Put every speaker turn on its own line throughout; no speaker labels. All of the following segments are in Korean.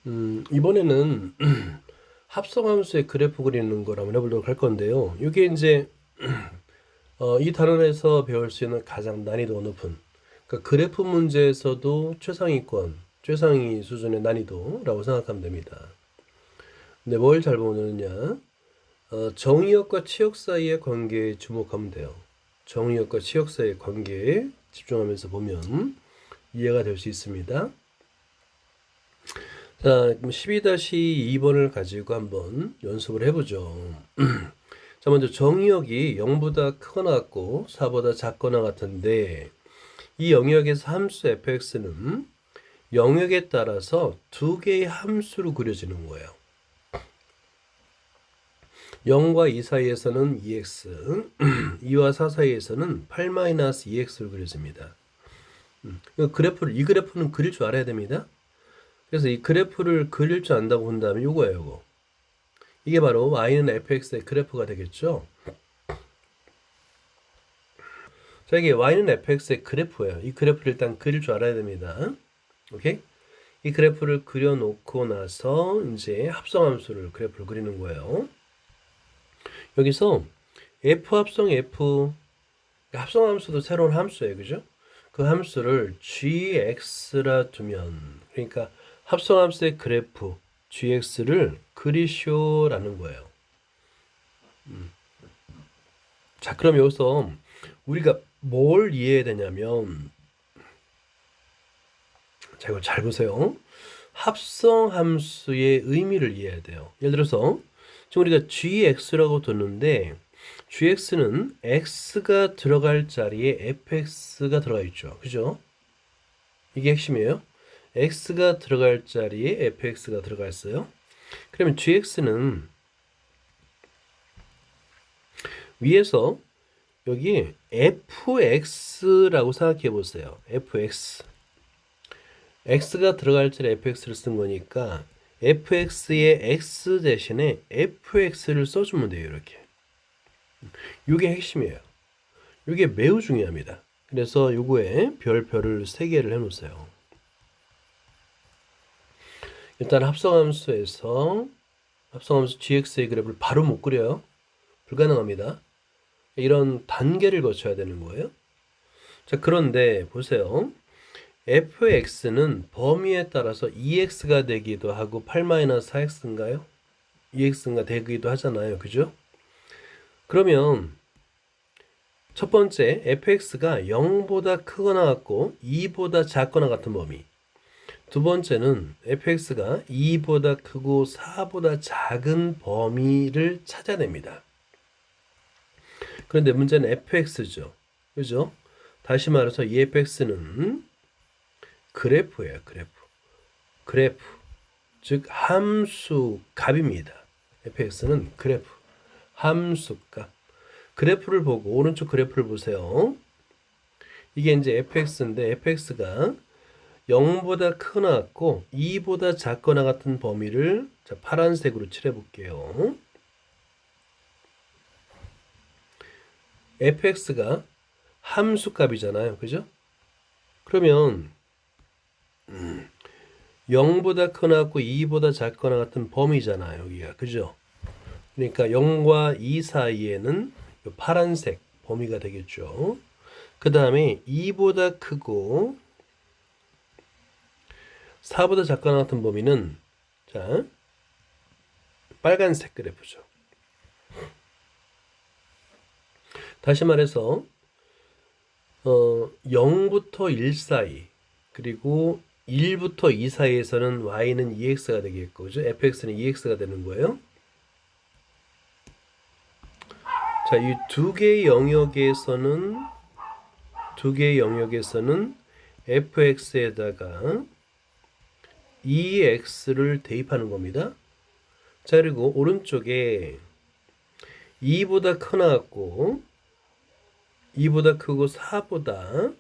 이번에는 합성함수의 그래프 그리는 걸 한번 해보도록 할 건데요. 이게 이제 이 단원에서 배울 수 있는 가장 난이도가 높은, 그러니까 그래프 문제에서도 최상위권, 최상위 수준의 난이도라고 생각하면 됩니다. 근데 뭘 잘 보느냐? 정의역과 치역 사이의 관계에 주목하면 돼요. 정의역과 치역 사이의 관계에 집중하면서 보면 이해가 될 수 있습니다. 자, 그럼 12-2번을 가지고 한번 연습을 해보죠. 자, 먼저 정의역이 0보다 크거나 같고 4보다 작거나 같은데 이 영역에서 함수 fx는 영역에 따라서 두 개의 함수로 그려지는 거예요. 0과 2 사이에서는 2x, 2와 4 사이에서는 8-2x로 그려집니다. 이 그래프는 그릴 줄 알아야 됩니다. 그래서 이 그래프를 그릴 줄 안다고 본다면 이거예요, 이거. 이게 바로 y는 fx의 그래프가 되겠죠. 자, 이게 y는 fx의 그래프예요. 이 그래프를 일단 그릴 줄 알아야 됩니다. 오케이? 이 그래프를 그려놓고 나서 이제 합성함수를 그래프를 그리는 거예요. 여기서 f 합성 f, 합성함수도 새로운 함수예요, 그죠? 그 함수를 gx라 두면, 그러니까 합성함수의 그래프 gx를 그리쇼라는 거예요. 자, 그럼 여기서 우리가 뭘 이해해야 되냐면, 자, 이거 잘 보세요. 합성함수의 의미를 이해해야 돼요. 예를 들어서 지금 우리가 gx라고 뒀는데 gx는 x가 들어갈 자리에 fx가 들어가 있죠. 그죠? 이게 핵심이에요. x가 들어갈 자리에 fx가 들어가 있어요. 그러면 gx는 위에서 여기 fx라고 생각해 보세요. fx. x가 들어갈 자리에 fx를 쓴 거니까 fx의 x 대신에 fx를 써주면 돼요. 이렇게. 이게 핵심이에요. 이게 매우 중요합니다. 그래서 요거에 별표를 3개를 해놓으세요. 일단 합성함수 gx의 그래프를 바로 못 그려요. 불가능합니다. 이런 단계를 거쳐야 되는 거예요. 자, 그런데 보세요. fx는 범위에 따라서 2x가 되기도 하고 8-4x인가요? 2x가 되기도 하잖아요. 그죠? 그러면 첫 번째 fx가 0보다 크거나 같고 2보다 작거나 같은 범위. 두 번째는 fx가 2보다 크고 4보다 작은 범위를 찾아냅니다. 그런데 문제는 fx죠. 그죠? 다시 말해서 이 fx는 그래프예요. 그래프. 즉 함수 값입니다. fx는 그래프. 함수 값. 그래프를 보고 오른쪽 그래프를 보세요. 이게 이제 fx인데 fx가 0보다 크거나 같고 2보다 작거나 같은 범위를 자, 파란색으로 칠해 볼게요. fx가 함수 값이잖아요. 그죠? 그러면 0보다 크거나 같고 2보다 작거나 같은 범위잖아요. 여기가. 그죠? 그러니까 0과 2 사이에는 파란색 범위가 되겠죠. 그 다음에 2보다 크고 4보다 작거나 같은 범위는 자, 빨간색 그래프죠. 다시 말해서 0부터 1 사이 그리고 1부터 2 사이에서는 y는 2x가 되겠고 그죠? fx는 2x가 되는 거예요. 자, 이 두 개의 영역에서는 fx에다가 2x를 대입하는 겁니다. 자, 그리고 오른쪽에 2보다 크나 같고 2보다 크고 4보다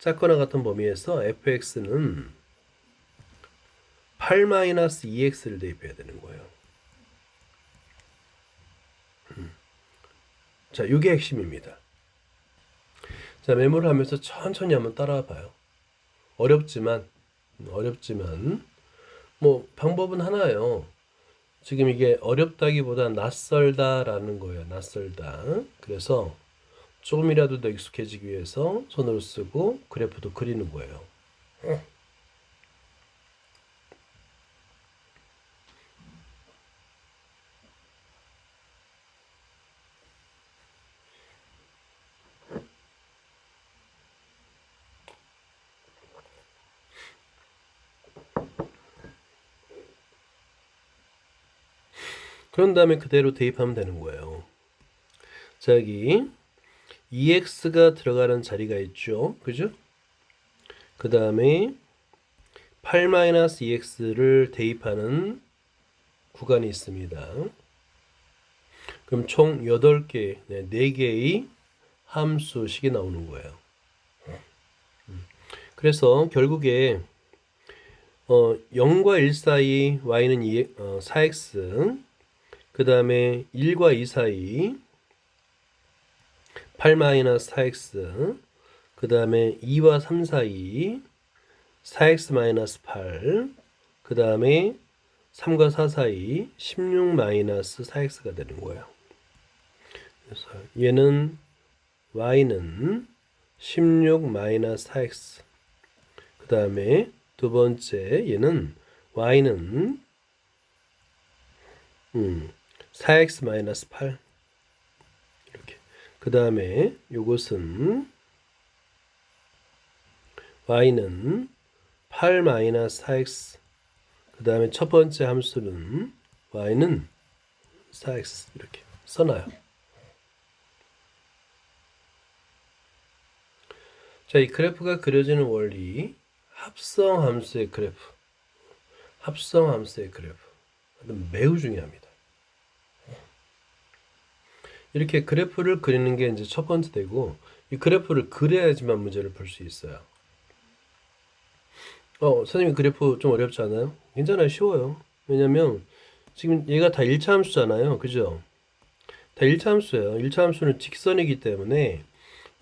작거나 같은 범위에서 fx는 8-2x를 대입해야 되는 거예요. 자, 이게 핵심입니다. 자, 메모를 하면서 천천히 한번 따라와 봐요. 어렵지만 뭐 방법은 하나예요. 지금 이게 어렵다기보다 낯설다라는 거예요. 낯설다. 그래서 조금이라도 더 익숙해지기 위해서 손으로 쓰고 그래프도 그리는 거예요. 그런 다음에 그대로 대입하면 되는 거예요. 자, 여기 EX가 들어가는 자리가 있죠. 그죠? 그 다음에 8-EX를 대입하는 구간이 있습니다. 그럼 총 8개, 4개의 함수식이 나오는 거예요. 그래서 결국에 0과 1 사이 y는 4x, 그 다음에 1과 2 사이 8-4x, 그 다음에 2와 3 사이 4x-8, 그 다음에 3과 4 사이 16-4x가 되는 거예요. 그래서 얘는 y는 16-4x, 그 다음에 두 번째 얘는 y는 4x-8 이렇게. 그 다음에 요것은 y는 8-4x, 그 다음에 첫 번째 함수는 y는 4x 이렇게 써놔요. 자, 이 그래프가 그려지는 원리, 합성함수의 그래프. 합성함수의 그래프. 매우 중요합니다. 이렇게 그래프를 그리는 게 이제 첫 번째 되고, 이 그래프를 그려야지만 문제를 풀 수 있어요. 선생님 그래프 좀 어렵지 않아요? 괜찮아요. 쉬워요. 왜냐면 지금 얘가 다 1차 함수잖아요. 그죠? 다 1차 함수예요. 1차 함수는 직선이기 때문에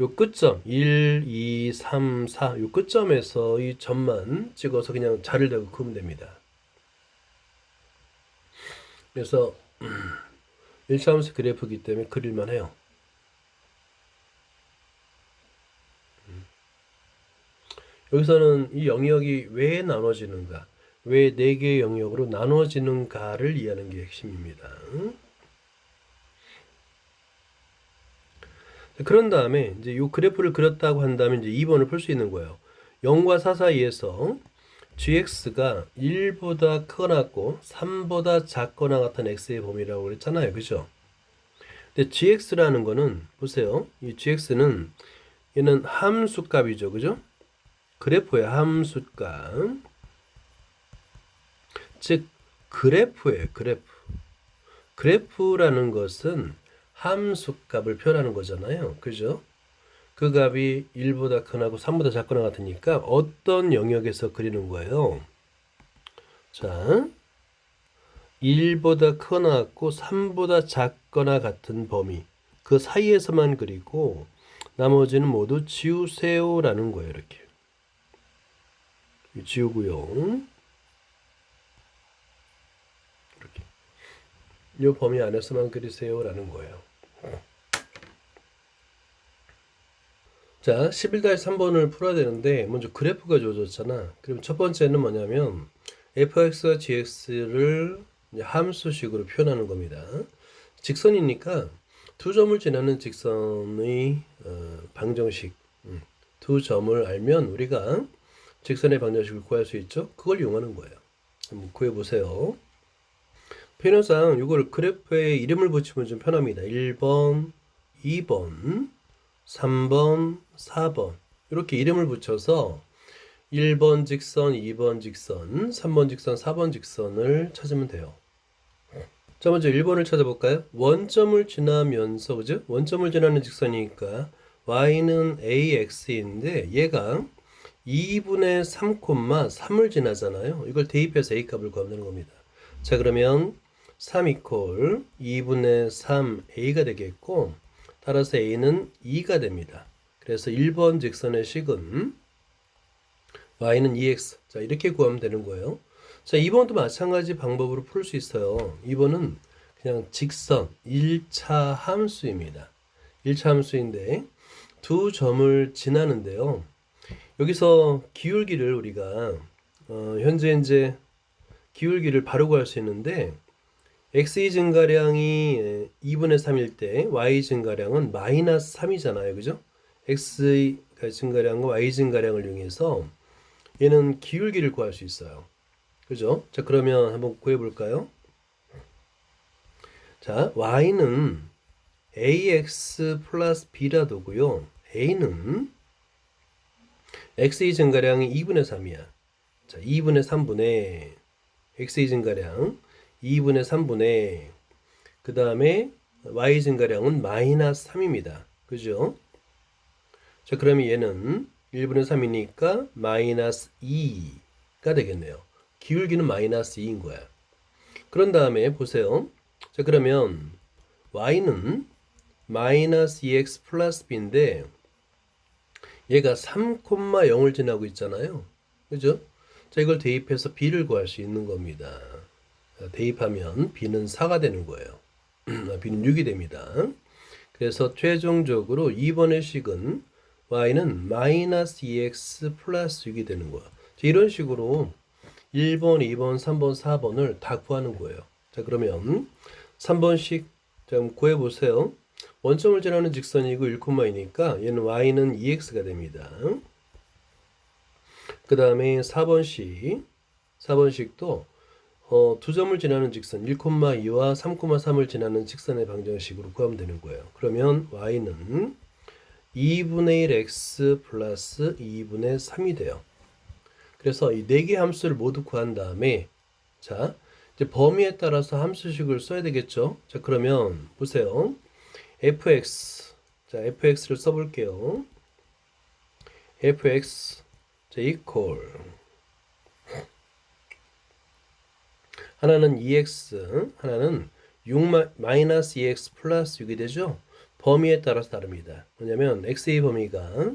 요 끝점 1, 2, 3, 4 요 끝점에서 이 점만 찍어서 그냥 자를 대고 그으면 됩니다. 그래서 1차 함수 그래프이기 때문에 그릴만 해요. 여기서는 이 영역이 왜 나눠지는가, 왜 4개의 영역으로 나눠지는가를 이해하는 게 핵심입니다. 그런 다음에 이제 이 그래프를 그렸다고 한다면 이제 2번을 풀 수 있는 거예요. 0과 4 사이에서 gx가 1보다 크거나 같고 3보다 작거나 같은 x의 범위라고 그랬잖아요. 그죠? 근데 gx라는 거는 보세요. 이 gx는 얘는 함수값이죠. 그죠? 그래프의 함수값. 즉 그래프예요. 그래프. 그래프라는 것은 함수값을 표현하는 거잖아요. 그죠? 그 값이 1보다 크거나 3보다 작거나 같으니까 어떤 영역에서 그리는 거예요? 자, 1보다 크거나 같고 3보다 작거나 같은 범위, 그 사이에서만 그리고 나머지는 모두 지우세요라는 거예요. 이렇게 지우고요. 이렇게 이 범위 안에서만 그리세요라는 거예요. 자, 11-3번을 풀어야 되는데 먼저 그래프가 주어졌잖아. 그럼 첫 번째는 뭐냐면 fx와 gx를 함수식으로 표현하는 겁니다. 직선이니까 두 점을 지나는 직선의 방정식, 두 점을 알면 우리가 직선의 방정식을 구할 수 있죠. 그걸 이용하는 거예요. 한번 구해보세요. 표현상 이걸 그래프에 이름을 붙이면 좀 편합니다. 1번, 2번, 3번, 4번 이렇게 이름을 붙여서 1번 직선, 2번 직선, 3번 직선, 4번 직선을 찾으면 돼요. 자, 먼저 1번을 찾아볼까요? 원점을 지나면서, 그죠? 원점을 지나는 직선이니까 y는 ax인데 얘가 2분의 3,3을 지나잖아요. 이걸 대입해서 a 값을 구하면 되는 겁니다. 자, 그러면 3 이퀄 2분의 3a가 되겠고, 따라서 a는 2가 됩니다. 그래서 1번 직선의 식은 y는 2x. 자, 이렇게 구하면 되는 거예요. 자, 2번도 마찬가지 방법으로 풀 수 있어요. 2번은 그냥 직선 1차 함수입니다. 1차 함수인데 두 점을 지나는데요. 여기서 기울기를 우리가 현재 이제 기울기를 바로 구할 수 있는데 x의 증가량이 2분의 3일 때 y 증가량은 마이너스 3이잖아요. 그죠? x의 증가량과 y 증가량을 이용해서 얘는 기울기를 구할 수 있어요. 그죠? 자, 그러면 한번 구해 볼까요? 자, y는 ax 플러스 b라 두고요. a는 x의 증가량이 2분의 3이야. 자, 2분의 3분의 x의 증가량 2분의 3분의 그 다음에 y 증가량은 마이너스 3입니다. 그죠? 자, 그러면 얘는 1분의 3이니까 마이너스 2가 되겠네요. 기울기는 마이너스 2인 거야. 그런 다음에 보세요. 자, 그러면 y는 마이너스 2x 플러스 b인데 얘가 3,0을 지나고 있잖아요. 그죠? 자, 이걸 대입해서 b를 구할 수 있는 겁니다. 자, 대입하면 b는 4가 되는 거예요. b는 6이 됩니다. 그래서 최종적으로 2번의 식은 y는 마이너스 2x 플러스 6이 되는 거야. 자, 이런 식으로 1번, 2번, 3번, 4번을 다 구하는 거예요. 자, 그러면 3번식 좀 구해보세요. 원점을 지나는 직선이고 1,2니까 얘는 y는 2x가 됩니다. 그 다음에 4번식도 두 점을 지나는 직선 1,2와 3,3을 지나는 직선의 방정식으로 구하면 되는 거예요. 그러면 y는 2분의 1x 플러스 2분의 3이 돼요. 그래서 이 네 개 함수를 모두 구한 다음에 자, 이제 범위에 따라서 함수식을 써야 되겠죠. 자, 그러면 보세요. fx. 자, fx를 써 볼게요. fx 자, equal 하나는 2x, 하나는 6 마이너스 2x 플러스 6이 되죠. 범위에 따라서 다릅니다. 뭐냐면 x의 범위가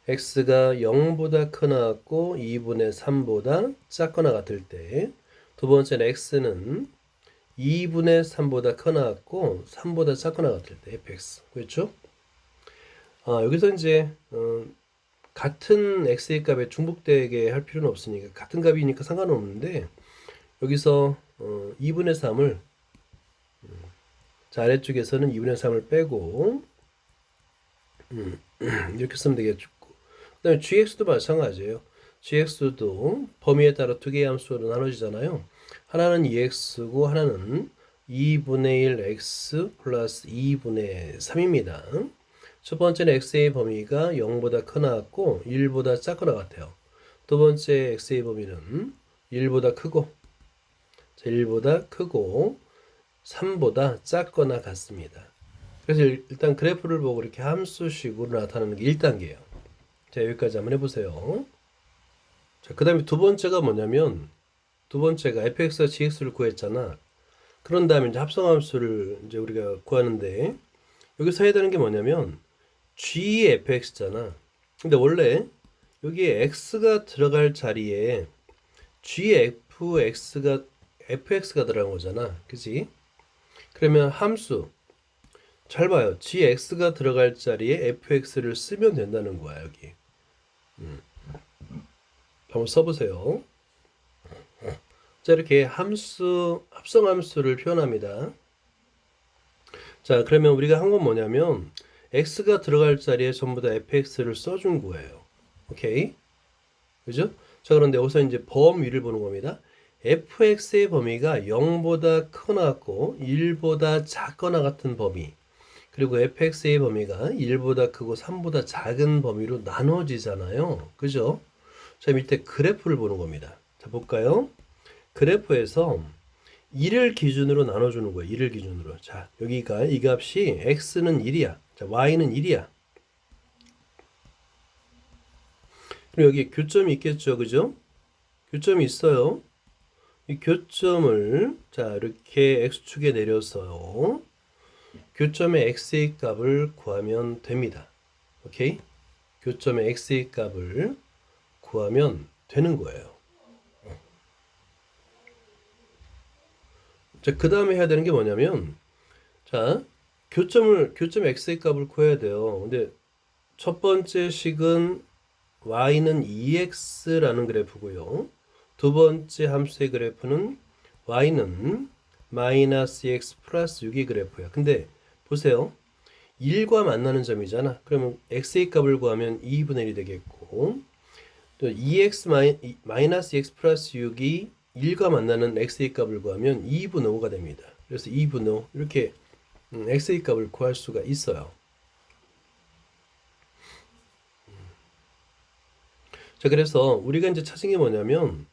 x가 0보다 크거나 같고 2분의 3보다 작거나 같을 때, 두 번째는 x는 2분의 3보다 크거나 같고 3보다 작거나 같을 때 fx. 그렇죠? 여기서 이제 같은 x의 값에 중복되게 할 필요는 없으니까 같은 값이니까 상관없는데 여기서 2분의 3을 자, 아래쪽에서는 2분의 3을 빼고 이렇게 쓰면 되겠죠. 그 다음에 gx도 마찬가지예요. gx도 범위에 따라 두 개의 함수로 나눠지잖아요. 하나는 2x고 하나는 2분의 1 x 플러스 2분의 3입니다. 첫 번째는 x의 범위가 0보다 크거나 같고 1보다 작거나 같아요. 두 번째 x의 범위는 1보다 크고 3보다 작거나 같습니다. 그래서 일단 그래프를 보고 이렇게 함수식으로 나타나는 게 1단계예요. 자, 여기까지 한번 해보세요. 자, 그 다음에 두 번째가 뭐냐면 두 번째가 fx와 gx를 구했잖아. 그런 다음에 이제 합성함수를 이제 우리가 구하는데 여기서 해야 되는 게 뭐냐면 gfx잖아. 근데 원래 여기에 x가 들어갈 자리에 fx가 들어간 거잖아. 그치? 그러면 함수 잘 봐요. gx가 들어갈 자리에 fx를 쓰면 된다는 거야. 여기 한번 써보세요. 자, 이렇게 합성함수를 표현합니다. 자, 그러면 우리가 한 건 뭐냐면 x가 들어갈 자리에 전부 다 fx를 써준 거예요. 오케이? 그죠? 자, 그런데 여기서 이제 범위를 보는 겁니다. fx의 범위가 0보다 크거나 같고 1보다 작거나 같은 범위, 그리고 fx의 범위가 1보다 크고 3보다 작은 범위로 나눠지잖아요. 그죠? 자, 밑에 그래프를 보는 겁니다. 자, 볼까요? 그래프에서 1을 기준으로 나눠주는 거예요. 1을 기준으로. 자, 여기가 이 값이 x는 1이야. 자, y는 1이야. 그리고 여기 교점이 있겠죠. 그죠? 교점이 있어요. 이 교점을 자, 이렇게 x축에 내려서 교점의 x의 값을 구하면 됩니다. 오케이? 교점의 x의 값을 구하면 되는 거예요. 자, 그 다음에 해야 되는 게 뭐냐면, 자, 교점 x의 값을 구해야 돼요. 근데 첫 번째 식은 y는 2x라는 그래프고요. 두 번째 함수의 그래프는 y는 마이너스 x 플러스 6의 그래프야. 근데 보세요. 1과 만나는 점이잖아. 그러면 x의 값을 구하면 2분의 1이 되겠고, 또 2x 마이너스 x 플러스 6이 1과 만나는 x의 값을 구하면 2분의 5가 됩니다. 그래서 2분의 5 이렇게 x의 값을 구할 수가 있어요. 자, 그래서 우리가 이제 찾은 게 뭐냐면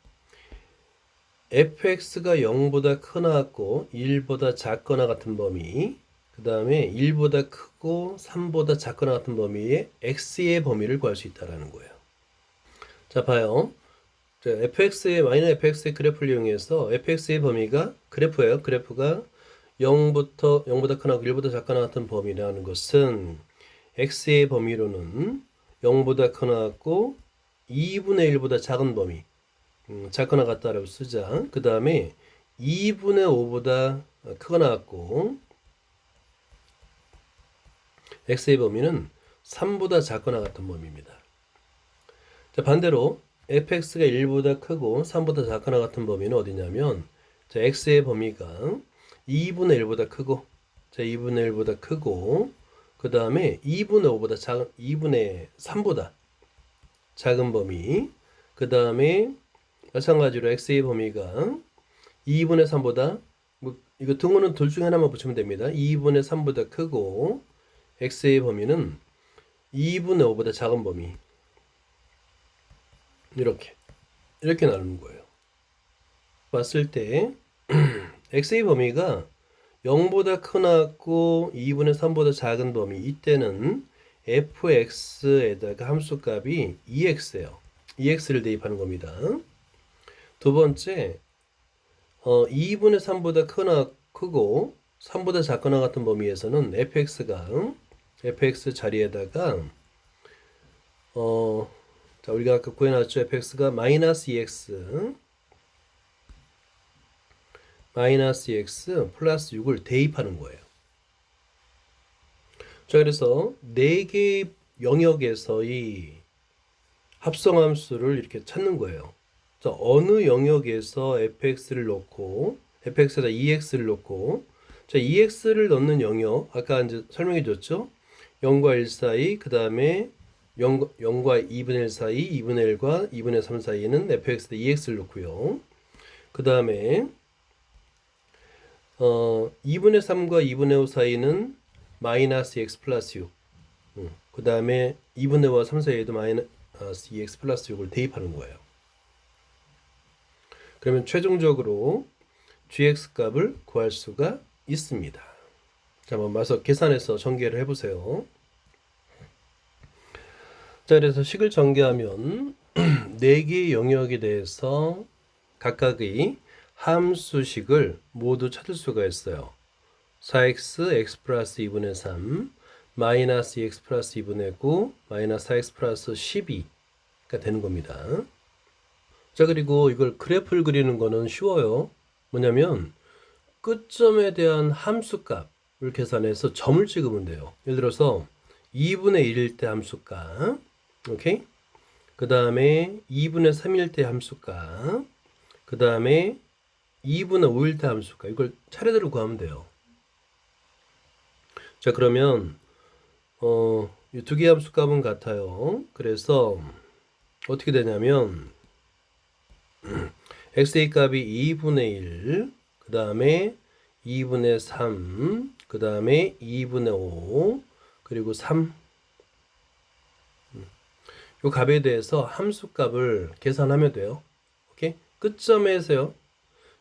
fx가 0보다 크거나 같고 1보다 작거나 같은 범위, 그 다음에 1보다 크고 3보다 작거나 같은 범위의 x의 범위를 구할 수 있다는 거예요. 자, 봐요. 자, fx의 그래프를 이용해서 fx의 범위가 그래프예요. 그래프가 0보다 크거나 1보다 작거나 같은 범위라는 것은 x의 범위로는 0보다 크거나 같고 2분의 1보다 작은 범위, 작거나 같다라고 쓰자. 그 다음에 2분의 5보다 크거나 같고 x의 범위는 3보다 작거나 같은 범위입니다. 자, 반대로 fx가 1보다 크고 3보다 작거나 같은 범위는 어디냐면, 자, x의 범위가 2분의 1보다 크고, 자, 2분의 1보다 크고, 그 다음에 2분의 3보다 작은 범위, 그 다음에 마찬가지로 x의 범위가 2분의 3보다, 이거 등호는 둘 중에 하나만 붙이면 됩니다. 2분의 3보다 크고, x의 범위는 2분의 5보다 작은 범위. 이렇게 나누는 거예요. 봤을 때 x의 범위가 0보다 크거나 같고 2분의 3보다 작은 범위, 이때는 fx에다가 함수값이 2x예요. 2x를 대입하는 겁니다. 두 번째, 2분의 3보다 크고 3보다 작거나 같은 범위에서는 fx 자리에다가 자, 우리가 아까 구해놨죠. fx가 마이너스 2x 플러스 6을 대입하는 거예요. 자, 그래서 4개의 영역에서의 합성함수를 이렇게 찾는 거예요. 자, 어느 영역에서 fx를 넣고 fx에다 2x를 넣고, 자, 2x를 넣는 영역 아까 이제 설명해 줬죠. 0과 1 사이, 그 다음에 0과 2분의 1 사이, 2분의 1과 2분의 3 사이에는 fx에다 2x를 넣고요. 그 다음에 2분의 3과 2분의 5 사이는 마이너스 x 플러스 6. 그 다음에 2분의 5와 3 사이에도 마이너스 2x 플러스 6을 대입하는 거예요. 그러면 최종적으로 gx 값을 구할 수가 있습니다. 자, 한번 마서 계산해서 전개를 해보세요. 자, 그래서 식을 전개하면 4개의 영역에 대해서 각각의 함수식을 모두 찾을 수가 있어요. 4x, x 플러스 2분의 3, 마이너스 2x 플러스 2분의 9, 마이너스 4x 플러스 12가 되는 겁니다. 자, 그리고 이걸 그래프를 그리는 거는 쉬워요. 뭐냐면 끝점에 대한 함수값을 계산해서 점을 찍으면 돼요. 예를 들어서 2분의 1일 때 함수값, 오케이? 그 다음에 2분의 3일 때 함수값, 그 다음에 2분의 5일 때 함수값, 이걸 차례대로 구하면 돼요. 자, 그러면 이 두 개의 함수값은 같아요. 그래서 어떻게 되냐면 x의 값이 2분의 1, 그 다음에 2분의 3, 그 다음에 2분의 5, 그리고 3. 이 값에 대해서 함수값을 계산하면 돼요. 오케이? 끝점에서요.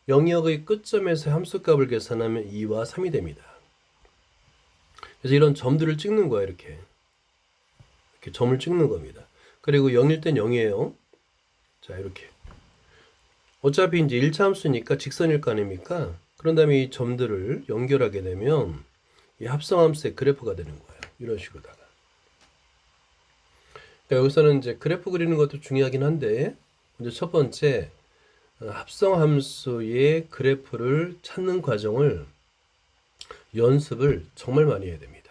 영역의 끝점에서 함수값을 계산하면 2와 3이 됩니다. 그래서 이런 점들을 찍는 거예요. 이렇게 점을 찍는 겁니다. 그리고 0일 땐 0이에요. 자, 이렇게. 어차피 이제 1차 함수니까 직선일 거 아닙니까? 그런 다음에 이 점들을 연결하게 되면 이 합성함수의 그래프가 되는 거예요. 이런 식으로다가. 그러니까 여기서는 이제 그래프 그리는 것도 중요하긴 한데, 먼저 첫 번째, 합성함수의 그래프를 찾는 과정을 연습을 정말 많이 해야 됩니다.